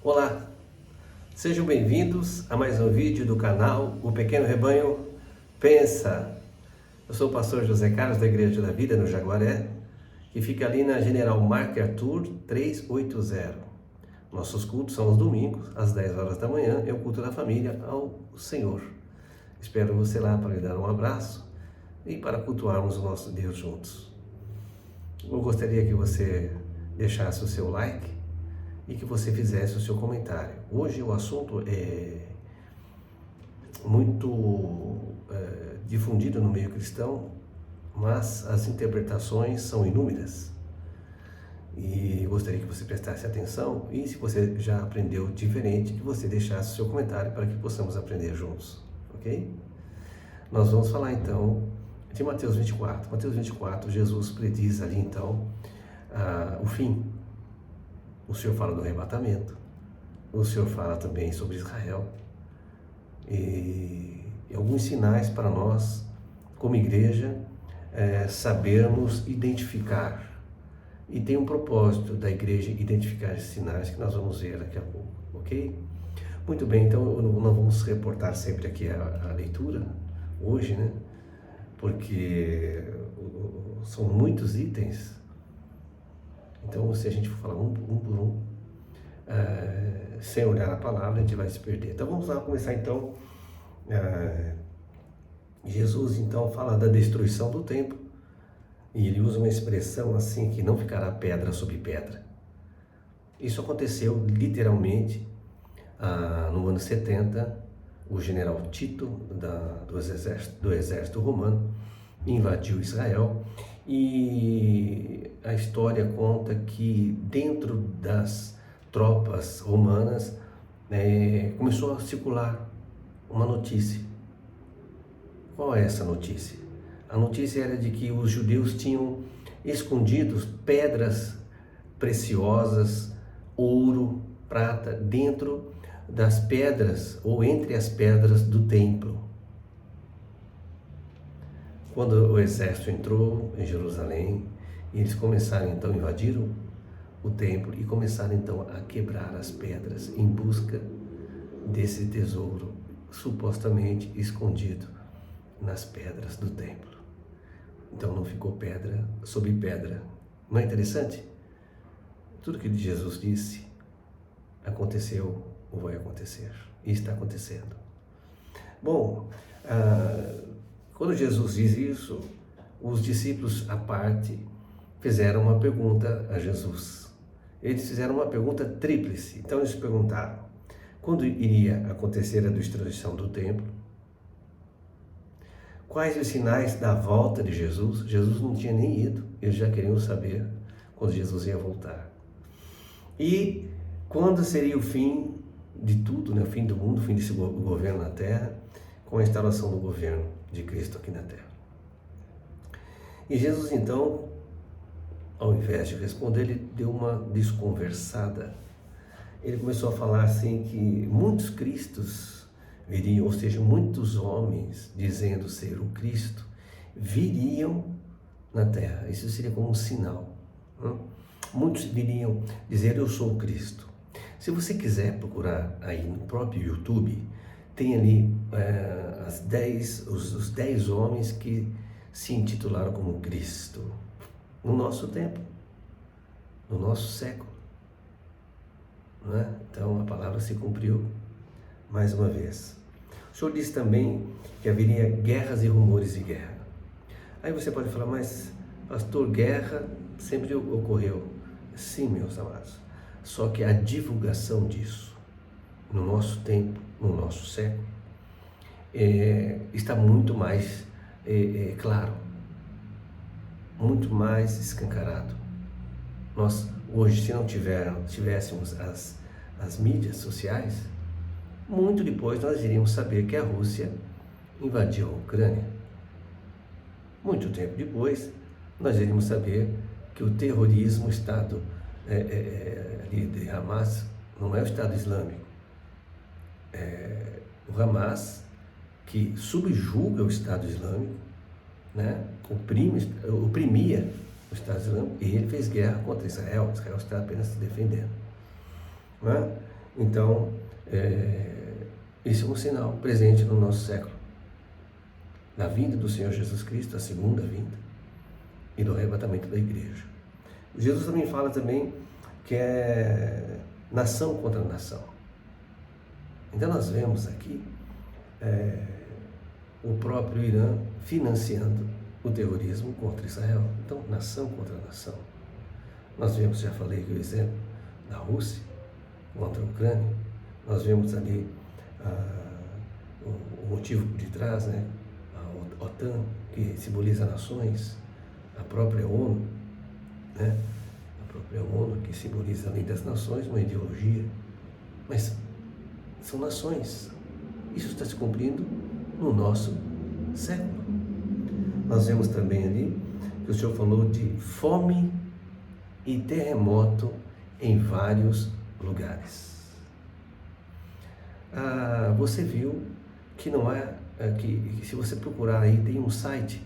Olá, sejam bem-vindos a mais um vídeo do canal O Pequeno Rebanho Pensa. Eu sou o pastor José Carlos da Igreja da Vida no Jaguaré, que fica ali na General MacArthur 380. Nossos cultos são os domingos, às 10 horas da manhã, é o culto da família ao Senhor. Espero você lá para lhe dar um abraço e para cultuarmos o nosso Deus juntos. Eu gostaria que você deixasse o seu like e que você fizesse o seu comentário. Hoje o assunto é muito difundido no meio cristão, mas as interpretações são inúmeras. E gostaria que você prestasse atenção e, se você já aprendeu diferente, que você deixasse o seu comentário para que possamos aprender juntos, ok? Nós vamos falar então de Mateus 24. Mateus 24, Jesus prediz ali então o fim. O Senhor fala do arrebatamento, o Senhor fala também sobre Israel e alguns sinais para nós, como igreja, sabermos identificar. E tem um propósito da igreja identificar esses sinais que nós vamos ver daqui a pouco, ok? Muito bem, então nós vamos reportar sempre aqui a leitura, hoje, né? Porque são muitos itens. Então, se a gente for falar um por um, sem olhar a palavra, a gente vai se perder. Então, vamos lá começar então. Jesus então fala da destruição do templo e ele usa uma expressão assim, que não ficará pedra sobre pedra. Isso aconteceu literalmente no ano 70, o general Tito do exército romano invadiu Israel. E a história conta que dentro das tropas romanas começou a circular uma notícia. Qual é essa notícia? A notícia era de que os judeus tinham escondido pedras preciosas, ouro, prata, dentro das pedras ou entre as pedras do templo. Quando o exército entrou em Jerusalém, eles começaram então a invadir o templo e começaram então a quebrar as pedras em busca desse tesouro supostamente escondido nas pedras do templo. Então não ficou pedra sobre pedra. Não é interessante? Tudo que Jesus disse aconteceu ou vai acontecer e está acontecendo. Bom, quando Jesus diz isso, os discípulos à parte fizeram uma pergunta a Jesus. Eles fizeram uma pergunta tríplice. Então eles perguntaram: quando iria acontecer a destruição do templo? Quais os sinais da volta de Jesus? Jesus não tinha nem ido, eles já queriam saber quando Jesus ia voltar. E quando seria o fim de tudo, né? O fim do mundo, o fim desse governo na terra, com a instalação do governo de Cristo aqui na terra. E Jesus então, ao invés de responder, ele deu uma desconversada. Ele começou a falar assim que muitos cristos viriam, ou seja, muitos homens dizendo ser o Cristo, viriam na terra. Isso seria como um sinal. Muitos viriam dizer: eu sou o Cristo. Se você quiser procurar aí no próprio YouTube, tem ali os 10 homens que se intitularam como Cristo no nosso tempo, no nosso século. Não é? Então a palavra se cumpriu mais uma vez. O Senhor disse também que haveria guerras e rumores de guerra. Aí você pode falar: mas pastor, guerra sempre ocorreu. Sim, meus amados. Só que a divulgação disso no nosso tempo, no nosso século, está muito mais claro, muito mais escancarado. Nós hoje, se não tivéssemos as mídias sociais, muito depois nós iríamos saber que a Rússia invadiu a Ucrânia. Muito tempo depois nós iríamos saber que o terrorismo, o Estado ali de Hamas, não é o Estado Islâmico. O Hamas, que subjuga o Estado Islâmico, né? oprimia o Estado Islâmico, e ele fez guerra contra Israel. Israel está apenas se defendendo. Né? Então, isso é um sinal presente no nosso século, da vinda do Senhor Jesus Cristo, a segunda vinda, e do arrebatamento da igreja. Jesus também fala também que é nação contra nação. Então nós vemos aqui o próprio Irã financiando o terrorismo contra Israel. Então, nação contra nação. Nós vemos, já falei aqui o exemplo da Rússia contra a Ucrânia. Nós vemos ali o motivo por detrás, né? A OTAN, que simboliza nações, a própria ONU, né? A própria ONU, que simboliza além das nações uma ideologia, mas são nações. Isso está se cumprindo no nosso século. Nós vemos também ali que o Senhor falou de fome e terremoto em vários lugares. Você viu que não há, que se você procurar aí, tem um site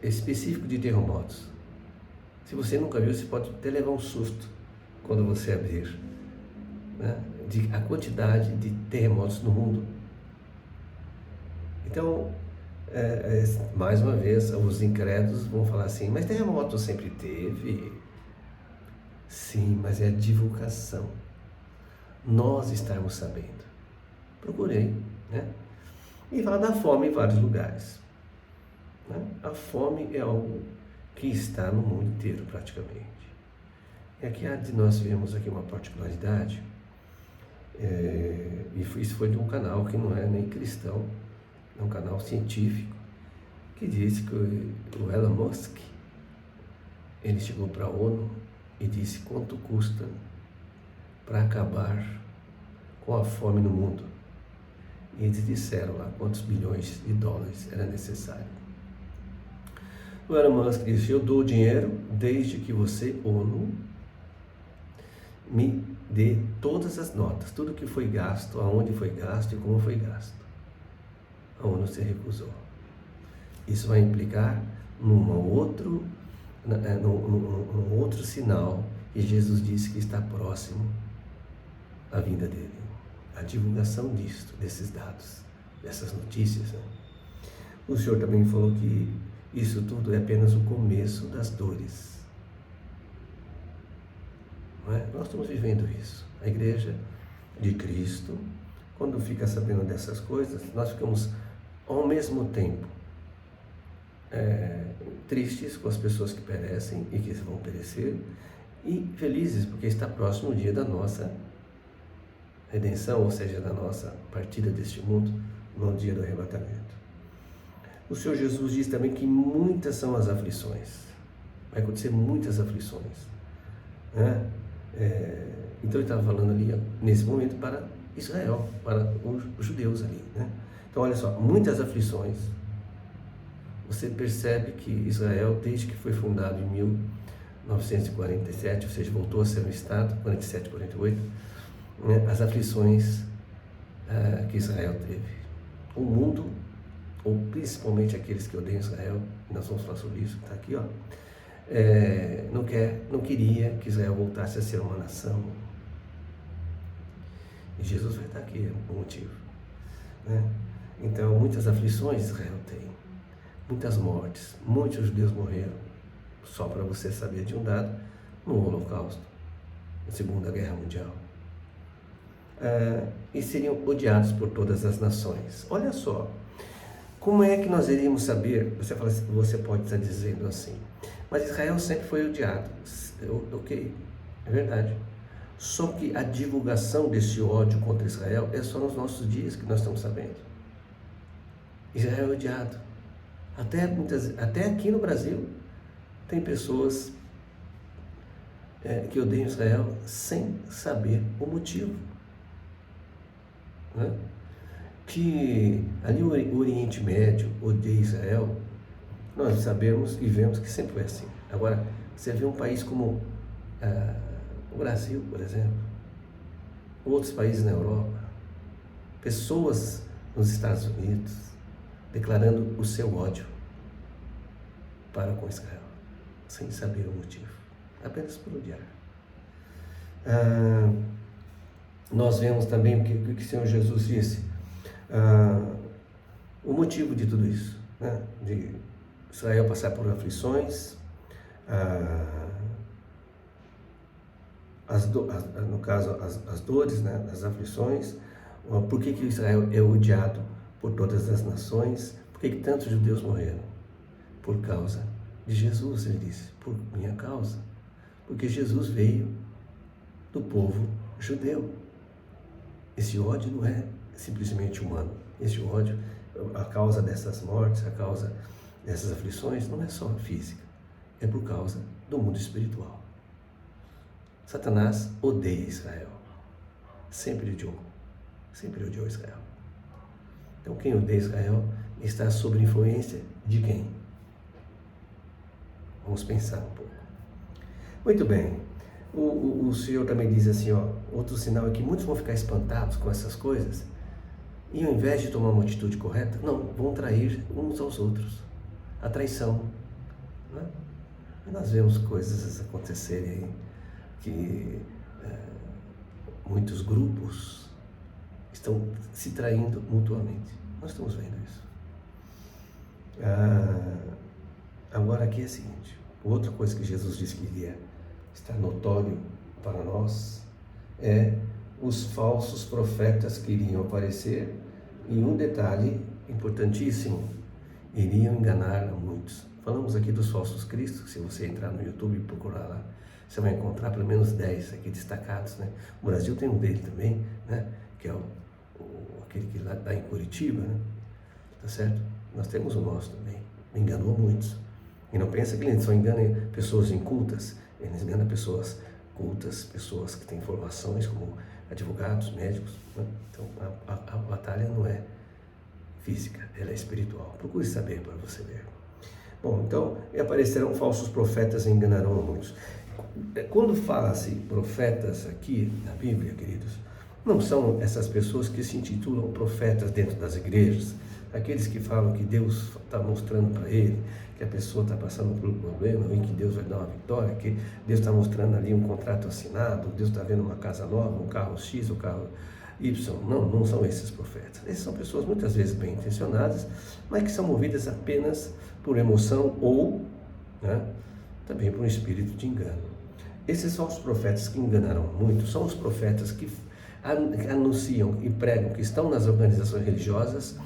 específico de terremotos. Se você nunca viu, você pode até levar um susto quando você abrir, né, a quantidade de terremotos no mundo. Então, mais uma vez, os incrédulos vão falar assim, mas terremoto sempre teve. Sim, mas é a divulgação. Nós estarmos sabendo. Procurei, né? E fala da fome em vários lugares. Né? A fome é algo que está no mundo inteiro, praticamente. E aqui nós vemos aqui uma particularidade, e isso foi de um canal que não é nem cristão, é um canal científico, que diz que o Elon Musk, ele chegou para a ONU e disse quanto custa para acabar com a fome no mundo. E eles disseram lá quantos bilhões de dólares era necessário. O Elon Musk disse, eu dou o dinheiro desde que você, ONU, me dê todas as notas, tudo que foi gasto, aonde foi gasto e como foi gasto. A ONU se recusou. Isso vai implicar num outro sinal que Jesus disse que está próximo à vinda dele. A divulgação desses dados, dessas notícias. Né? O Senhor também falou que isso tudo é apenas o começo das dores. Não é? Nós estamos vivendo isso. A igreja de Cristo, quando fica sabendo dessas coisas, nós ficamos ao mesmo tempo tristes com as pessoas que perecem e que vão perecer, e felizes porque está próximo o dia da nossa redenção, ou seja, da nossa partida deste mundo, no dia do arrebatamento. O Senhor Jesus diz também que muitas são as aflições, vai acontecer muitas aflições, né? Então ele estava falando ali, nesse momento, para Israel, para os judeus ali, né? Então olha só, muitas aflições. Você percebe que Israel, desde que foi fundado em 1947, ou seja, voltou a ser um Estado, 47, 48, né, as aflições que Israel teve. O mundo, ou principalmente aqueles que odeiam Israel, nós vamos falar sobre isso, está aqui, ó, não queria que Israel voltasse a ser uma nação. E Jesus vai estar aqui, por motivo. Né? Então, muitas aflições Israel tem. Muitas mortes, muitos judeus morreram, só para você saber de um dado, no Holocausto, na Segunda Guerra Mundial. E seriam odiados por todas as nações. Olha só, como é que nós iríamos saber? Você pode estar dizendo assim, mas Israel sempre foi odiado. Ok, é verdade. Só que a divulgação desse ódio contra Israel é só nos nossos dias que nós estamos sabendo. Israel é odiado. Até aqui no Brasil, tem pessoas que odeiam Israel sem saber o motivo. Né? Que ali o Oriente Médio odeia Israel, nós sabemos e vemos que sempre foi assim. Agora, você vê um país como o Brasil, por exemplo, outros países na Europa, pessoas nos Estados Unidos, declarando o seu ódio para com Israel, sem saber o motivo, apenas por odiar. nós vemos também o que o Senhor Jesus disse, o motivo de tudo isso, né? De Israel passar por aflições, no caso as dores, né? As aflições. Por que Israel é odiado por todas as nações? Por que tantos judeus morreram? Por causa de Jesus, ele disse, por minha causa. Porque Jesus veio do povo judeu. Esse ódio não é simplesmente humano. Esse ódio, a causa dessas mortes, a causa dessas aflições, não é só física. É por causa do mundo espiritual. Satanás odeia Israel. Sempre odiou Israel. Então quem odeia Israel está sob influência de quem? Vamos pensar um pouco. Muito bem. O Senhor também diz assim, outro sinal é que muitos vão ficar espantados com essas coisas e ao invés de tomar uma atitude correta, não, vão trair uns aos outros. A traição. Né? E nós vemos coisas acontecerem aí que muitos grupos estão se traindo mutuamente. Nós estamos vendo isso. Agora aqui é o seguinte, outra coisa que Jesus disse que iria estar notório para nós é os falsos profetas que iriam aparecer, e um detalhe importantíssimo, iriam enganar a muitos. Falamos aqui dos falsos cristos, se você entrar no YouTube e procurar lá, você vai encontrar pelo menos 10 aqui destacados, né? O Brasil tem um dele também, né? Que é aquele que lá está em Curitiba, né? Tá certo? Nós temos o nosso também, enganou muitos. E não pensa que ele só engana pessoas incultas, ele engana pessoas cultas, pessoas que têm formações como advogados, médicos, né? Então a batalha não é física, ela é espiritual. Procure saber para você ver. Bom, então, aparecerão falsos profetas e enganarão a muitos. Quando fala-se profetas aqui na Bíblia, queridos, não são essas pessoas que se intitulam profetas dentro das igrejas, aqueles que falam que Deus está mostrando para ele que a pessoa está passando por um problema e que Deus vai dar uma vitória, que Deus está mostrando ali um contrato assinado, Deus está vendo uma casa nova, um carro X, um carro Y. Não são esses profetas. Esses são pessoas muitas vezes bem intencionadas, mas que são movidas apenas por emoção ou, né, também por um espírito de engano. Esses são os profetas que enganaram muito, são os profetas que anunciam e pregam, que estão nas organizações religiosas,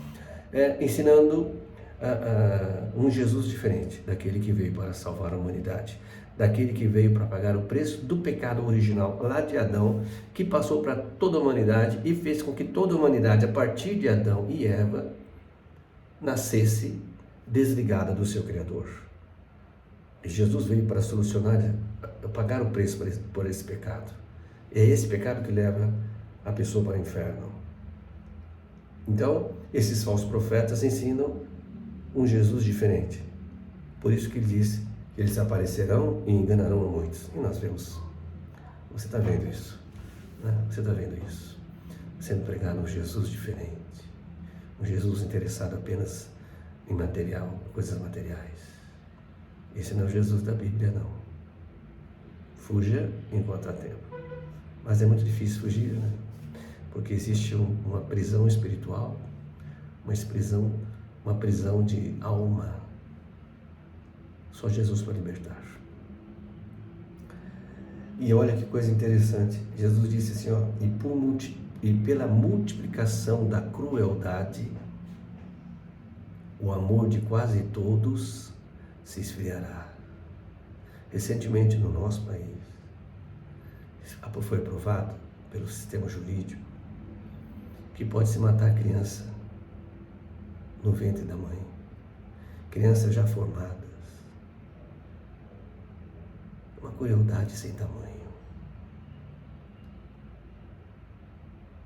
ensinando um Jesus diferente daquele que veio para salvar a humanidade, daquele que veio para pagar o preço do pecado original lá de Adão, que passou para toda a humanidade e fez com que toda a humanidade, a partir de Adão e Eva, nascesse desligada do seu Criador. E Jesus veio para solucionar, pagar o preço por esse pecado. É esse pecado que leva a pessoa para o inferno. Então, esses falsos profetas ensinam um Jesus diferente. Por isso que ele disse que eles aparecerão e enganarão a muitos. E nós vemos. Você está vendo isso? Né? Você está vendo isso? Sendo pregado um Jesus diferente. Um Jesus interessado apenas em material, coisas materiais. Esse não é o Jesus da Bíblia, não. Fuja enquanto há tempo. Mas é muito difícil fugir, né? Porque existe uma prisão espiritual, uma prisão de alma. Só Jesus para libertar. E olha que coisa interessante. Jesus disse assim, e pela multiplicação da crueldade, o amor de quase todos se esfriará. Recentemente no nosso país, foi aprovado pelo sistema jurídico que pode se matar a criança no ventre da mãe, crianças já formadas. Uma crueldade sem tamanho.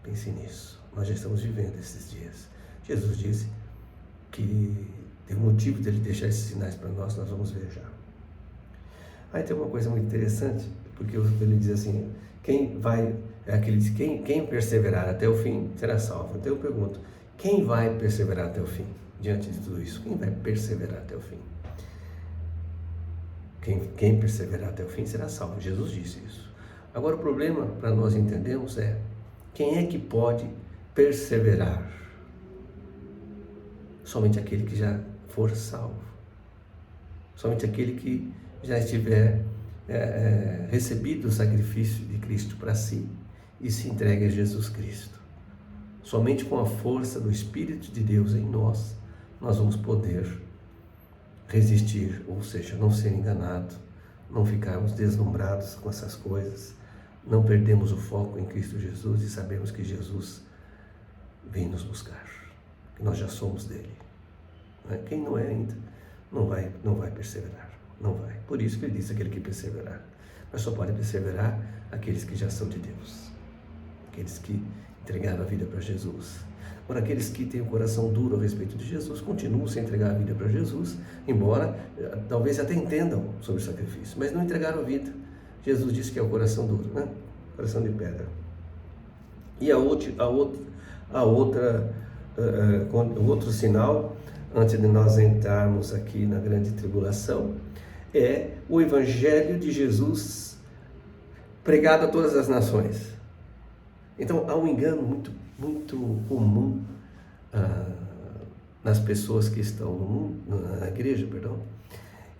Pense nisso. Nós já estamos vivendo esses dias. Jesus disse que tem um motivo dele deixar esses sinais para nós vamos ver já. Aí tem uma coisa muito interessante, porque ele diz assim, quem perseverar até o fim será salvo. Então eu pergunto, quem vai perseverar até o fim? Diante de tudo isso, quem vai perseverar até o fim? Quem perseverar até o fim será salvo. Jesus disse isso. Agora o problema para nós entendermos é Quem é que pode perseverar? Somente aquele que já for salvo. Somente aquele que já estiver recebido o sacrifício de Cristo para si e se entregue a Jesus Cristo. Somente com a força do Espírito de Deus em nós vamos poder resistir, ou seja, não ser enganado, não ficarmos deslumbrados com essas coisas, não perdemos o foco em Cristo Jesus e sabemos que Jesus vem nos buscar, que nós já somos dele. Quem não é ainda, não vai perseverar, não vai. Por isso que ele diz aquele que perseverar. Mas só pode perseverar aqueles que já são de Deus, aqueles que entregaram a vida para Jesus. Ora, aqueles que têm o coração duro a respeito de Jesus, continuam sem entregar a vida para Jesus, embora talvez até entendam sobre o sacrifício, mas não entregaram a vida. Jesus disse que é o coração duro, né? Coração de pedra. E o outro sinal, antes de nós entrarmos aqui na grande tribulação, é o Evangelho de Jesus pregado a todas as nações. Então, há um engano muito comum nas pessoas que estão na igreja,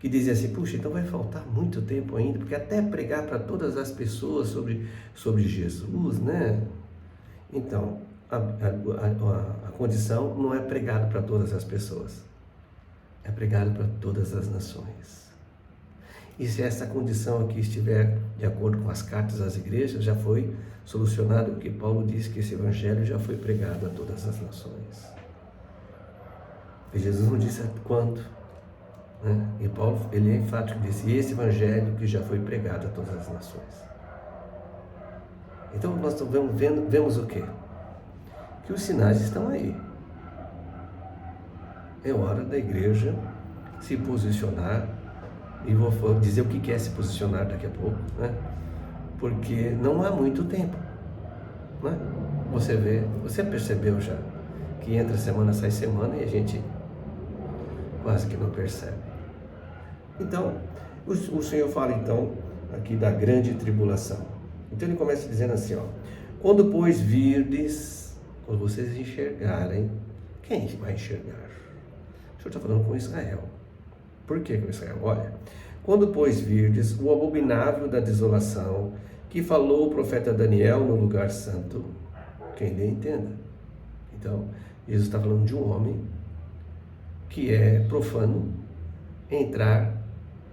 que dizem assim: puxa, então vai faltar muito tempo ainda, porque até pregar para todas as pessoas sobre Jesus, né? Então, a condição não é pregado para todas as pessoas, é pregado para todas as nações. E se essa condição aqui estiver de acordo com as cartas às igrejas, já foi solucionado, porque Paulo diz que esse evangelho já foi pregado a todas as nações. E Jesus não disse quando, né? E Paulo, ele é enfático, disse: esse evangelho que já foi pregado a todas as nações. Então nós vemos o quê? Que os sinais estão aí. É hora da igreja se posicionar, e vou dizer o que é se posicionar daqui a pouco, né? Porque não há muito tempo, né? Você percebeu já que entra semana, sai semana e a gente quase que não percebe. Então, o Senhor fala então aqui da grande tribulação. Então ele começa dizendo assim, quando pois virdes, quando vocês enxergarem, quem vai enxergar? O Senhor está falando com Israel. Por que com Israel? Olha, quando pois virdes o abominável da desolação, que falou o profeta Daniel no lugar santo, quem lhe entenda. Então, Jesus está falando de um homem que é profano entrar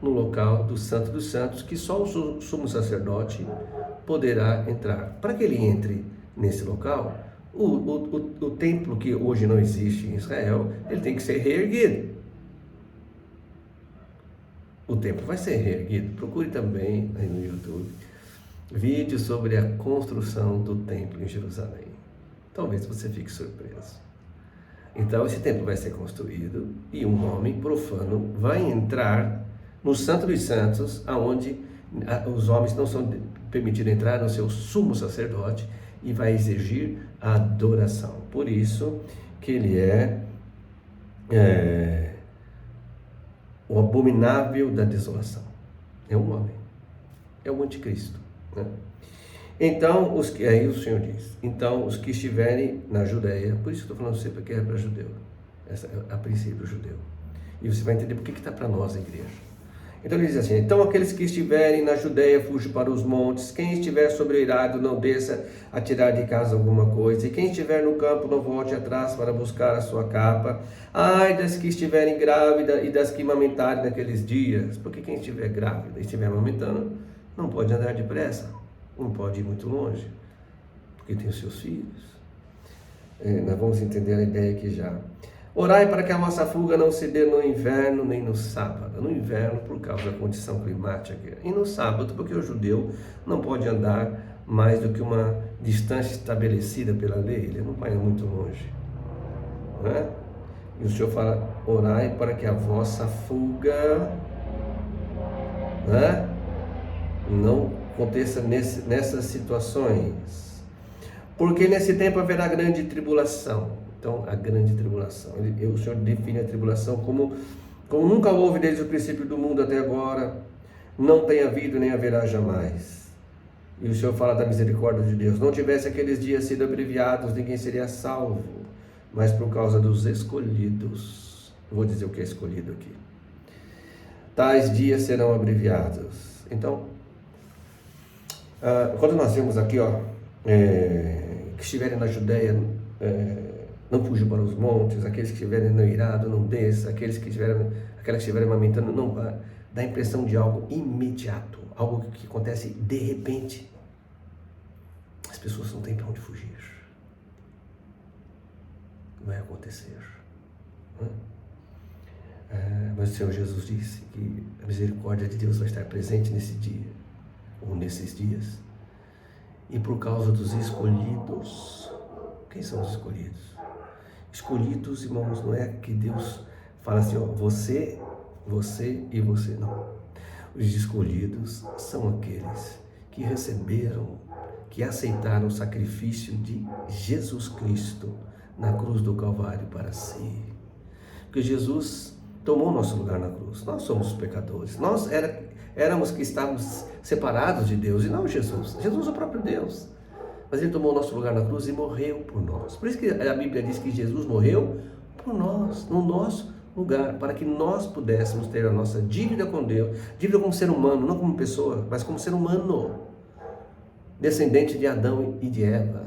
no local do Santo dos Santos, que só o sumo sacerdote poderá entrar. Para que ele entre nesse local, o templo que hoje não existe em Israel, ele tem que ser reerguido. O templo vai ser reerguido. Procure também aí no YouTube vídeo sobre a construção do templo em Jerusalém. Talvez você fique surpreso. Então esse templo vai ser construído e um homem profano vai entrar no Santo dos Santos, aonde os homens não são permitidos entrar, no seu sumo sacerdote, e vai exigir a adoração. Por isso que ele é o abominável da desolação. É um homem, é o anticristo, né? Então, aí o Senhor diz, então os que estiverem na Judeia, por isso que eu estou falando sempre que é para judeu, a princípio judeu, e você vai entender por que está para nós a igreja. Então ele diz assim: então aqueles que estiverem na Judeia fujam para os montes, quem estiver sobre o eirado não desça a tirar de casa alguma coisa, e quem estiver no campo não volte atrás para buscar a sua capa. Ai das que estiverem grávidas e das que amamentarem naqueles dias, porque quem estiver grávida e estiver amamentando não pode andar depressa, não pode ir muito longe, porque tem os seus filhos. Nós vamos entender a ideia aqui já. Orai para que a vossa fuga não se dê no inverno nem no sábado. No inverno, por causa da condição climática, e no sábado, porque o judeu não pode andar mais do que uma distância estabelecida pela lei, ele não vai muito longe, não é? E o Senhor fala: orai para que a vossa fuga, né, não aconteça nessas situações, porque nesse tempo haverá grande tribulação. Então, a grande tribulação, o Senhor define a tribulação como nunca houve desde o princípio do mundo até agora, não tem havido nem haverá jamais. E o Senhor fala da misericórdia de Deus. Não tivesse aqueles dias sido abreviados, ninguém seria salvo, mas por causa dos escolhidos. Vou dizer o que é escolhido aqui. Tais dias serão abreviados. Então, quando nós vemos aqui, que estiverem na Judéia, não fujam para os montes, aqueles que estiverem no irado, não desça, aqueles que estiverem amamentando, não vá. Dá a impressão de algo imediato, algo que acontece de repente. As pessoas não têm para onde fugir. Vai acontecer. Mas o Senhor Jesus disse que a misericórdia de Deus vai estar presente nesse dia, ou nesses dias. E por causa dos escolhidos. Quem são os escolhidos? Escolhidos, irmãos, não é que Deus fala assim, você e você, não. Os escolhidos são aqueles que receberam, que aceitaram o sacrifício de Jesus Cristo na cruz do Calvário para si. Porque Jesus tomou nosso lugar na cruz. Nós somos pecadores. Nós éramos que estávamos separados de Deus, e não Jesus. Jesus é o próprio Deus. Mas Ele tomou nosso lugar na cruz e morreu por nós. Por isso que a Bíblia diz que Jesus morreu por nós, no nosso lugar, para que nós pudéssemos ter a nossa dívida com Deus, dívida como ser humano, não como pessoa, mas como ser humano, descendente de Adão e de Eva.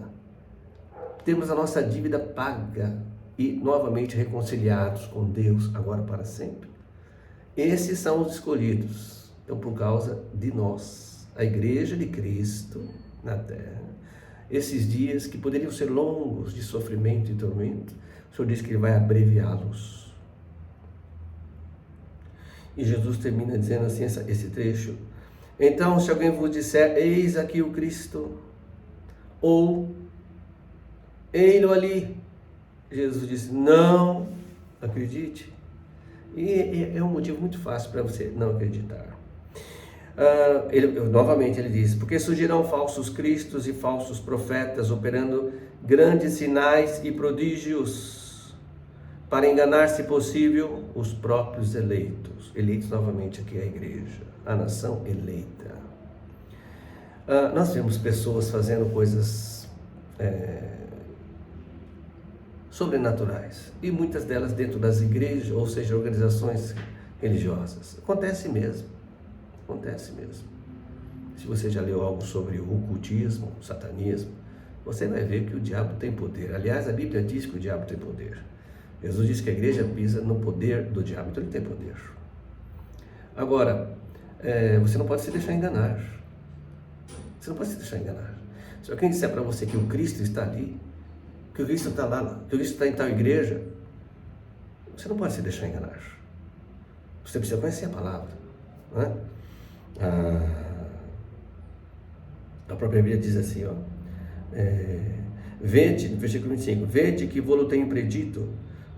Temos a nossa dívida paga e novamente reconciliados com Deus, agora para sempre. Esses são os escolhidos. Então, por causa de nós, a Igreja de Cristo na terra, esses dias que poderiam ser longos de sofrimento e tormento, o Senhor diz que Ele vai abreviá-los. E Jesus termina dizendo assim, esse trecho: então, se alguém vos disser, eis aqui o Cristo, ou ei-lo ali, Jesus disse, não acredite. E é um motivo muito fácil para você não acreditar. Novamente ele diz, porque surgirão falsos cristos e falsos profetas, operando grandes sinais e prodígios, para enganar, se possível, os próprios eleitos. Eleitos novamente aqui é a igreja, a nação eleita. Nós vemos pessoas fazendo coisas sobrenaturais, e muitas delas dentro das igrejas, ou seja, organizações religiosas. Acontece mesmo. Se você já leu algo sobre o ocultismo, o satanismo, você vai ver que o diabo tem poder. Aliás, a Bíblia diz que o diabo tem poder. Jesus diz que a igreja pisa no poder do diabo, então ele tem poder. Agora, você não pode se deixar enganar. Você não pode se deixar enganar. Se alguém disser para você que o Cristo está ali, que o Cristo está lá, que o Cristo está em tal igreja, você não pode se deixar enganar. Você precisa conhecer a palavra, não é? A própria Bíblia diz assim, vede, no versículo 25, vede que vou-lo tenho predito,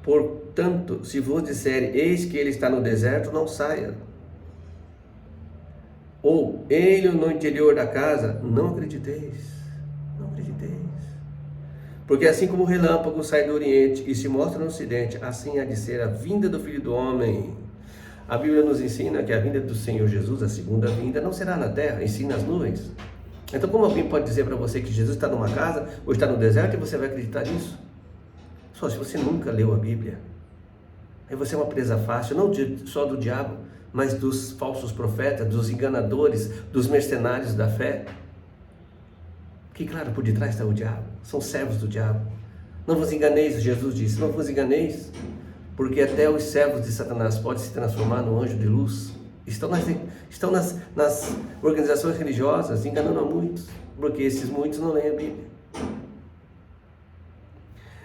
portanto, se vos disser, eis que ele está no deserto, não saia. Ou, ele no interior da casa, não acrediteis. Porque assim como o relâmpago sai do oriente e se mostra no ocidente, assim há de ser a vinda do Filho do Homem. A Bíblia nos ensina que a vinda do Senhor Jesus, a segunda vinda, não será na terra, e sim nas nuvens. Então, como alguém pode dizer para você que Jesus está numa casa ou está no deserto e você vai acreditar nisso? Só se você nunca leu a Bíblia. Aí você é uma presa fácil, não só do diabo, mas dos falsos profetas, dos enganadores, dos mercenários da fé. Que claro, por detrás está o diabo, são servos do diabo. Não vos enganeis, Jesus disse, não vos enganeis, porque até os servos de Satanás podem se transformar no anjo de luz. Estão nas organizações religiosas enganando a muitos, porque esses muitos não leem a Bíblia.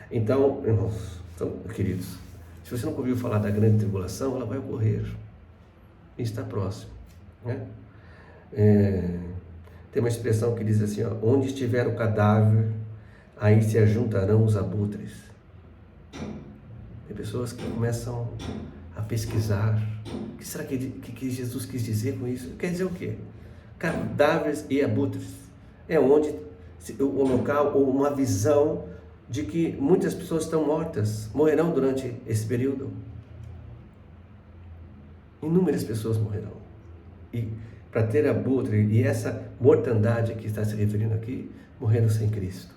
Então, irmãos, queridos, se você nunca ouviu falar da grande tribulação, ela vai ocorrer e está próximo, né? Tem uma expressão que diz assim, onde estiver o cadáver, aí se ajuntarão os abutres. Tem pessoas que começam a pesquisar, o que será que Jesus quis dizer com isso? Quer dizer o quê? Cadáveres e abutres. É onde o local, ou uma visão de que muitas pessoas estão mortas, morrerão durante esse período. Inúmeras pessoas morrerão. E para ter abutre e essa mortandade que está se referindo aqui, morrendo sem Cristo.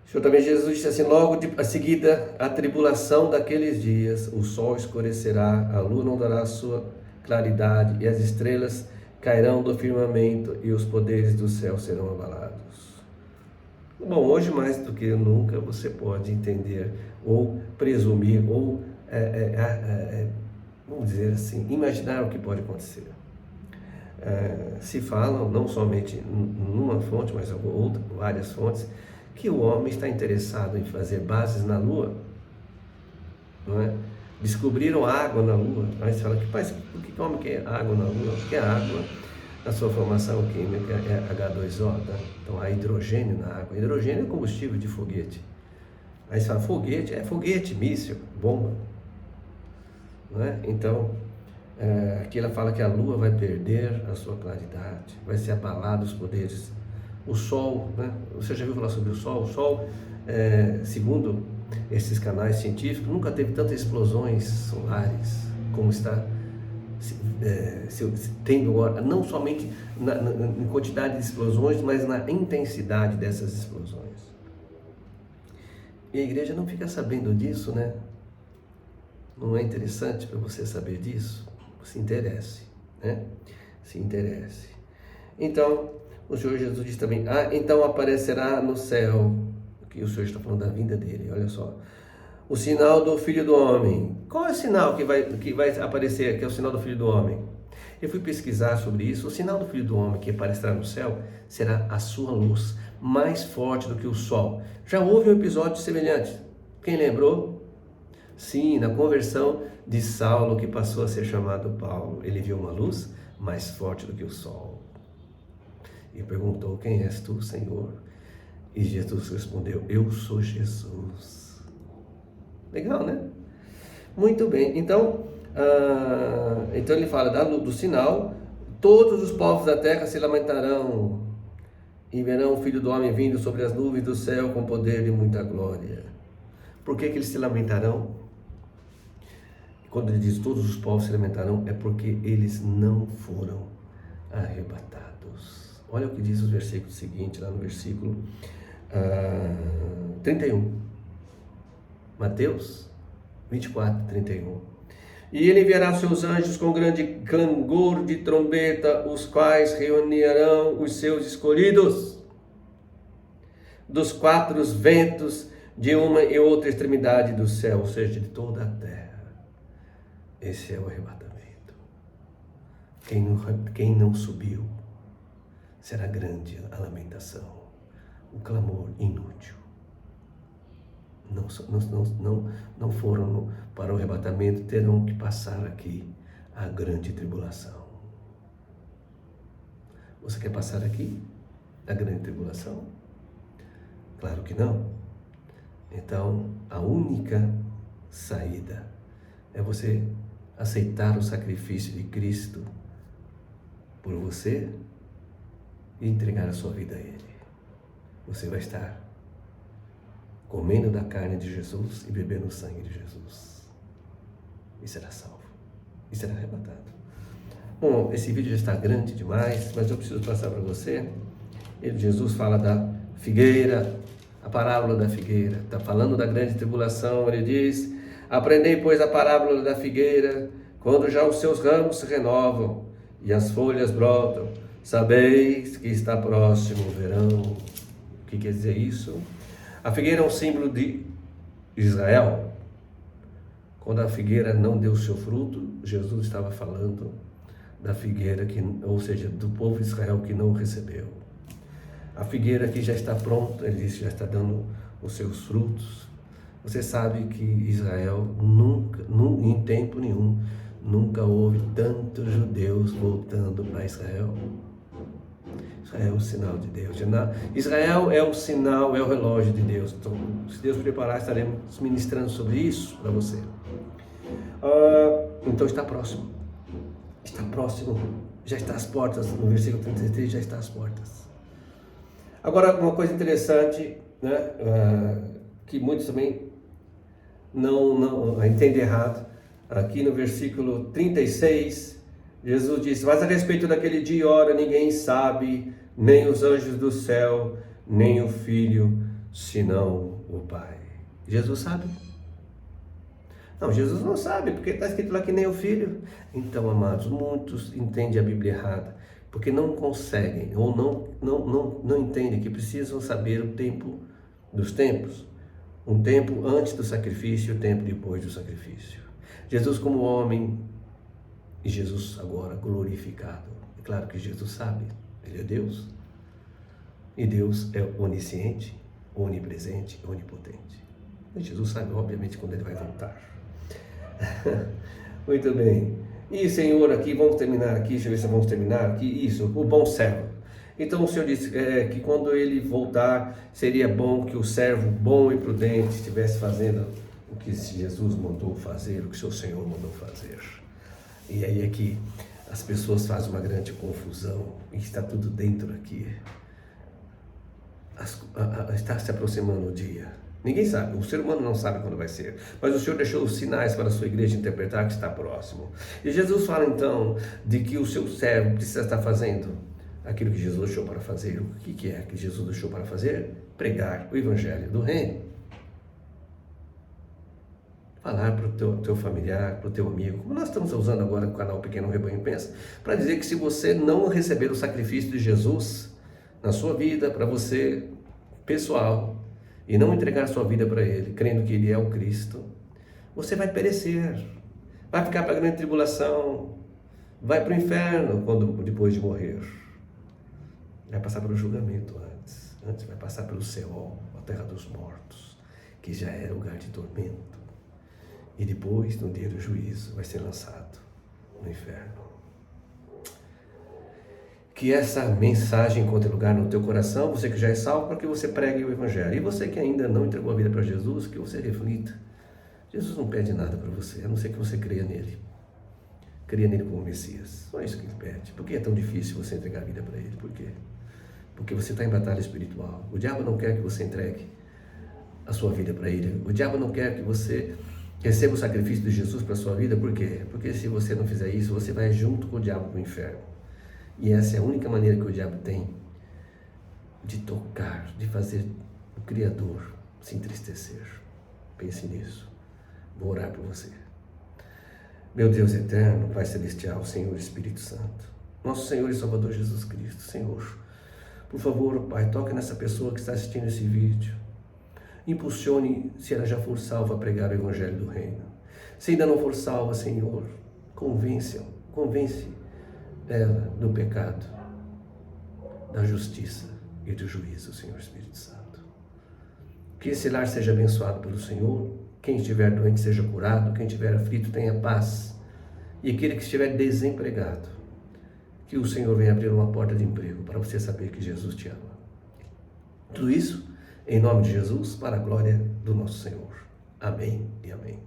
Senhor, também Jesus disse assim, logo a seguida, a tribulação daqueles dias, o sol escurecerá, a lua não dará a sua claridade, e as estrelas cairão do firmamento, e os poderes do céu serão abalados. Bom, hoje mais do que nunca você pode entender, ou presumir, ou, vamos dizer assim, imaginar o que pode acontecer. Se falam, não somente numa fonte, mas várias fontes, que o homem está interessado em fazer bases na Lua, não é? Descobriram água na Lua. Aí você fala, por que o homem quer água na Lua? Porque a água, na sua formação química, é H2O, tá? Então há hidrogênio na água. Hidrogênio é combustível de foguete. Aí você fala, foguete, míssil, bomba. Não é? Então, aqui ela fala que a Lua vai perder a sua claridade, vai ser abalado os poderes. O Sol, né? Você já ouviu falar sobre o Sol? O Sol, segundo esses canais científicos, nunca teve tantas explosões solares como está tendo agora, não somente em quantidade de explosões, mas na intensidade dessas explosões. E a igreja não fica sabendo disso, né? Não é interessante para você saber disso? Se interesse, né? Se interesse. Então, o Senhor Jesus diz também, então aparecerá no céu, que o Senhor está falando da vinda dele, olha só, o sinal do Filho do Homem. Qual é o sinal que vai aparecer, que é o sinal do Filho do Homem? Eu fui pesquisar sobre isso. O sinal do Filho do Homem que aparecerá no céu será a sua luz, mais forte do que o sol. Já houve um episódio semelhante. Quem lembrou? Sim, na conversão de Saulo, que passou a ser chamado Paulo. Ele viu uma luz mais forte do que o sol. E perguntou, quem és tu, Senhor? E Jesus respondeu, eu sou Jesus. Legal, né? Muito bem. Então ele fala do sinal, todos os povos da terra se lamentarão e verão o Filho do Homem vindo sobre as nuvens do céu com poder e muita glória. Por que eles se lamentarão? Quando ele diz todos os povos se lamentarão, é porque eles não foram arrebatados. Olha o que diz os versículos seguintes, lá no versículo 31. Mateus 24, 31. E ele enviará seus anjos com grande clangor de trombeta, os quais reunirão os seus escolhidos dos quatro ventos de uma e outra extremidade do céu, ou seja, de toda a terra. Esse é o arrebatamento. Quem não subiu, será grande a lamentação, o clamor inútil. Não foram para o arrebatamento, terão que passar aqui a grande tribulação. Você quer passar aqui a grande tribulação? Claro que não. Então, a única saída é você aceitar o sacrifício de Cristo por você e entregar a sua vida a Ele. Você vai estar comendo da carne de Jesus e bebendo o sangue de Jesus. E será salvo. E será arrebatado. Bom, esse vídeo já está grande demais, mas eu preciso passar para você. Jesus fala da figueira, a parábola da figueira. Está falando da grande tribulação. Ele diz, aprendei, pois, a parábola da figueira, quando já os seus ramos se renovam e as folhas brotam, sabeis que está próximo o verão. O que quer dizer isso? A figueira é um símbolo de Israel. Quando a figueira não deu seu fruto, Jesus estava falando da figueira, ou seja, do povo de Israel que não recebeu. A figueira que já está pronta, ele disse, já está dando os seus frutos. Você sabe que Israel em tempo nenhum, nunca houve tantos judeus voltando para Israel. Israel é um sinal de Deus. Israel é o sinal, é o relógio de Deus. Então, se Deus preparar, estaremos ministrando sobre isso para você. Então está próximo. Está próximo. Já está às portas. No versículo 33 já está às portas. Agora, uma coisa interessante, né, que muitos também não entendem errado. Aqui no versículo 36, Jesus disse: mas a respeito daquele dia e hora ninguém sabe, nem os anjos do céu, nem o Filho, senão o Pai. Jesus sabe? Não, Jesus não sabe, porque está escrito lá que nem o Filho. Então, amados, muitos entendem a Bíblia errada, porque não conseguem, ou não entendem que precisam saber o tempo dos tempos. Um tempo antes do sacrifício e o tempo depois do sacrifício. Jesus como homem e Jesus agora glorificado. É claro que Jesus sabe, Ele é Deus. E Deus é onisciente, onipresente, onipotente. E Jesus sabe, obviamente, quando Ele vai voltar. Muito bem. E Senhor, aqui, vamos terminar aqui, deixa eu ver se vamos terminar aqui. Isso, o bom servo. Então o Senhor disse que quando Ele voltar, seria bom que o servo bom e prudente estivesse fazendo o que Jesus mandou fazer, o que seu Senhor mandou fazer. E aí é que as pessoas fazem uma grande confusão, e está tudo dentro aqui. Está se aproximando o dia. Ninguém sabe, o ser humano não sabe quando vai ser, mas o Senhor deixou os sinais para a sua igreja interpretar que está próximo. E Jesus fala então de que o seu servo precisa estar fazendo aquilo que Jesus deixou para fazer. O que é que Jesus deixou para fazer? Pregar o evangelho do reino. Falar para o teu familiar, para o teu amigo, como nós estamos usando agora o canal Pequeno Rebanho Pensa, para dizer que se você não receber o sacrifício de Jesus na sua vida, para você, pessoal, e não entregar sua vida para Ele, crendo que Ele é o Cristo, você vai perecer, vai ficar para a grande tribulação, vai para o inferno depois de morrer. Vai passar pelo julgamento antes vai passar pelo Seol, a terra dos mortos, que já era lugar de tormento. E depois, no dia do juízo, vai ser lançado no inferno. Que essa mensagem encontre lugar no teu coração, você que já é salvo, para que você pregue o evangelho. E você que ainda não entregou a vida para Jesus, que você reflita. Jesus não pede nada para você, a não ser que você creia nele. Creia nele como Messias. Só isso que ele pede. Por que é tão difícil você entregar a vida para ele? Por quê? Porque você está em batalha espiritual. O diabo não quer que você entregue a sua vida para ele. O diabo não quer que você receba o sacrifício de Jesus para a sua vida. Por quê? Porque se você não fizer isso, você vai junto com o diabo para o inferno. E essa é a única maneira que o diabo tem de tocar, de fazer o Criador se entristecer. Pense nisso. Vou orar por você. Meu Deus eterno, Pai Celestial, Senhor Espírito Santo, nosso Senhor e Salvador Jesus Cristo, Senhor, por favor, Pai, toque nessa pessoa que está assistindo esse vídeo. Impulsione, se ela já for salva, a pregar o Evangelho do Reino. Se ainda não for salva, Senhor, convence ela do pecado, da justiça e do juízo, Senhor Espírito Santo. Que esse lar seja abençoado pelo Senhor, quem estiver doente seja curado, quem estiver aflito tenha paz, e aquele que estiver desempregado, que o Senhor venha abrir uma porta de emprego para você saber que Jesus te ama. Tudo isso em nome de Jesus, para a glória do nosso Senhor. Amém e amém.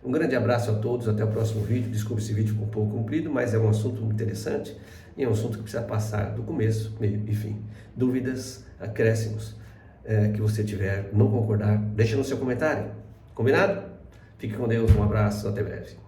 Um grande abraço a todos, até o próximo vídeo. Desculpe esse vídeo ficou um pouco comprido, mas é um assunto interessante e é um assunto que precisa passar do começo, meio e fim. Dúvidas, acréscimos que você tiver, não concordar, deixa no seu comentário. Combinado? Fique com Deus, um abraço, até breve.